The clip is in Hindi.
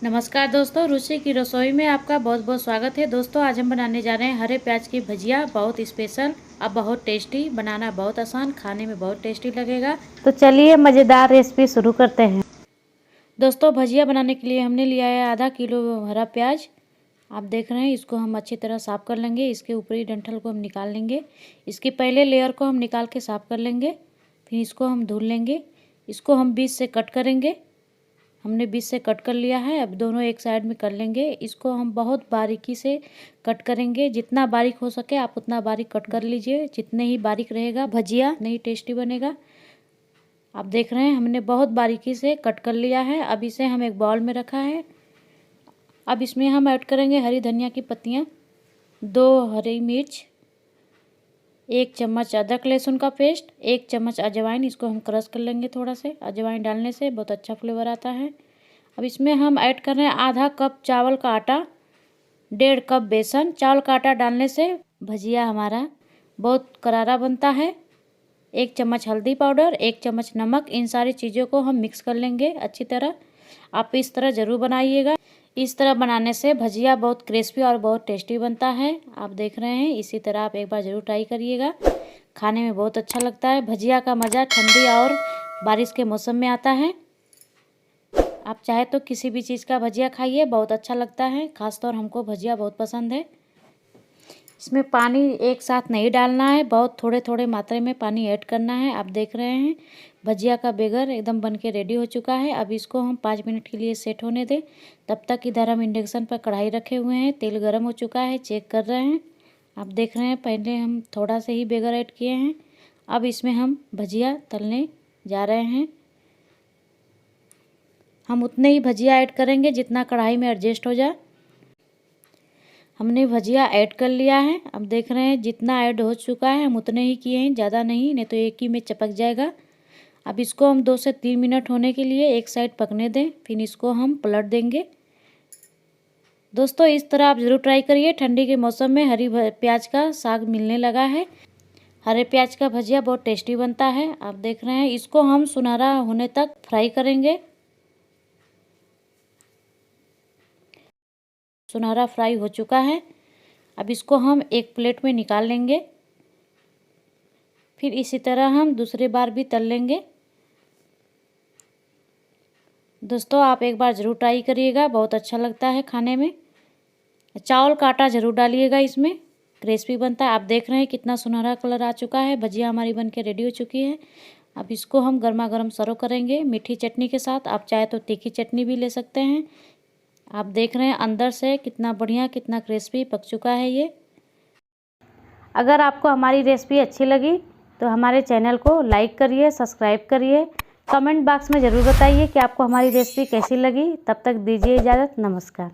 नमस्कार दोस्तों, रुचि की रसोई में आपका बहुत बहुत स्वागत है। दोस्तों आज हम बनाने जा रहे हैं हरे प्याज की भजिया, बहुत स्पेशल और बहुत टेस्टी। बनाना बहुत आसान, खाने में बहुत टेस्टी लगेगा। तो चलिए मज़ेदार रेसिपी शुरू करते हैं। दोस्तों भजिया बनाने के लिए हमने लिया है आधा किलो हरा प्याज। आप देख रहे हैं, इसको हम अच्छी तरह साफ़ कर लेंगे। इसके ऊपरी डंठल को हम निकाल लेंगे। इसके पहले लेयर को हम निकाल के साफ़ कर लेंगे। फिर इसको हम धुल लेंगे। इसको हम बीच से कट करेंगे। हमने बीच से कट कर लिया है। अब दोनों एक साइड में कर लेंगे। इसको हम बहुत बारीकी से कट करेंगे। जितना बारीक हो सके आप उतना बारीक कट कर लीजिए। जितने ही बारीक रहेगा भजिया नहीं टेस्टी बनेगा। आप देख रहे हैं हमने बहुत बारीकी से कट कर लिया है। अब इसे हम एक बाउल में रखा है। अब इसमें हम ऐड करेंगे हरी धनिया की पत्तियाँ, 2 हरी मिर्च, 1 चम्मच अदरक लहसुन का पेस्ट, 1 चम्मच अजवाइन। इसको हम क्रश कर लेंगे। थोड़ा से अजवाइन डालने से बहुत अच्छा फ्लेवर आता है। अब इसमें हम ऐड कर रहे हैं आधा कप चावल का आटा, 1.5 कप बेसन। चावल का आटा डालने से भजिया हमारा बहुत करारा बनता है। 1 चम्मच हल्दी पाउडर, 1 चम्मच नमक। इन सारी चीज़ों को हम मिक्स कर लेंगे अच्छी तरह। आप इस तरह ज़रूर बनाइएगा। इस तरह बनाने से भजिया बहुत क्रिस्पी और बहुत टेस्टी बनता है। आप देख रहे हैं, इसी तरह आप एक बार ज़रूर ट्राई करिएगा। खाने में बहुत अच्छा लगता है। भजिया का मज़ा ठंडी और बारिश के मौसम में आता है। आप चाहे तो किसी भी चीज़ का भजिया खाइए, बहुत अच्छा लगता है। ख़ासतौर हमको भजिया बहुत पसंद है। इसमें पानी एक साथ नहीं डालना है, बहुत थोड़े थोड़े मात्रा में पानी ऐड करना है। आप देख रहे हैं भजिया का बेगर एकदम बन के रेडी हो चुका है। अब इसको हम 5 मिनट के लिए सेट होने दें। तब तक इधर हम इंडक्शन पर कढ़ाई रखे हुए हैं। तेल गर्म हो चुका है, चेक कर रहे हैं। आप देख रहे हैं पहले हम थोड़ा से ही बेगर ऐड किए हैं। अब इसमें हम भजिया तलने जा रहे हैं। हम उतने ही भजिया ऐड करेंगे जितना कढ़ाई में एडजस्ट हो जाए। हमने भजिया ऐड कर लिया है। अब देख रहे हैं जितना ऐड हो चुका है हम उतने ही किए हैं, ज़्यादा नहीं तो एक ही में चिपक जाएगा। अब इसको हम 2 से 3 मिनट होने के लिए एक साइड पकने दें, फिर इसको हम पलट देंगे। दोस्तों इस तरह आप ज़रूर ट्राई करिए। ठंडी के मौसम में हरी प्याज का साग मिलने लगा है। हरे प्याज का भजिया बहुत टेस्टी बनता है। आप देख रहे हैं, इसको हम सुनहरा होने तक फ्राई करेंगे। सुनहरा फ्राई हो चुका है। अब इसको हम एक प्लेट में निकाल लेंगे। फिर इसी तरह हम दूसरी बार भी तल लेंगे। दोस्तों आप एक बार ज़रूर ट्राई करिएगा, बहुत अच्छा लगता है खाने में। चावल का आटा ज़रूर डालिएगा, इसमें क्रिस्पी बनता है। आप देख रहे हैं कितना सुनहरा कलर आ चुका है। भजिया हमारी बन के रेडी हो चुकी है। अब इसको हम गर्मा गर्म सर्व करेंगे मीठी चटनी के साथ। आप चाहे तो तीखी चटनी भी ले सकते हैं। आप देख रहे हैं अंदर से कितना बढ़िया, कितना क्रिस्पी पक चुका है ये। अगर आपको हमारी रेसिपी अच्छी लगी तो हमारे चैनल को लाइक करिए, सब्सक्राइब करिए। कमेंट बॉक्स में ज़रूर बताइए कि आपको हमारी रेसिपी कैसी लगी। तब तक दीजिए इजाज़त। नमस्कार।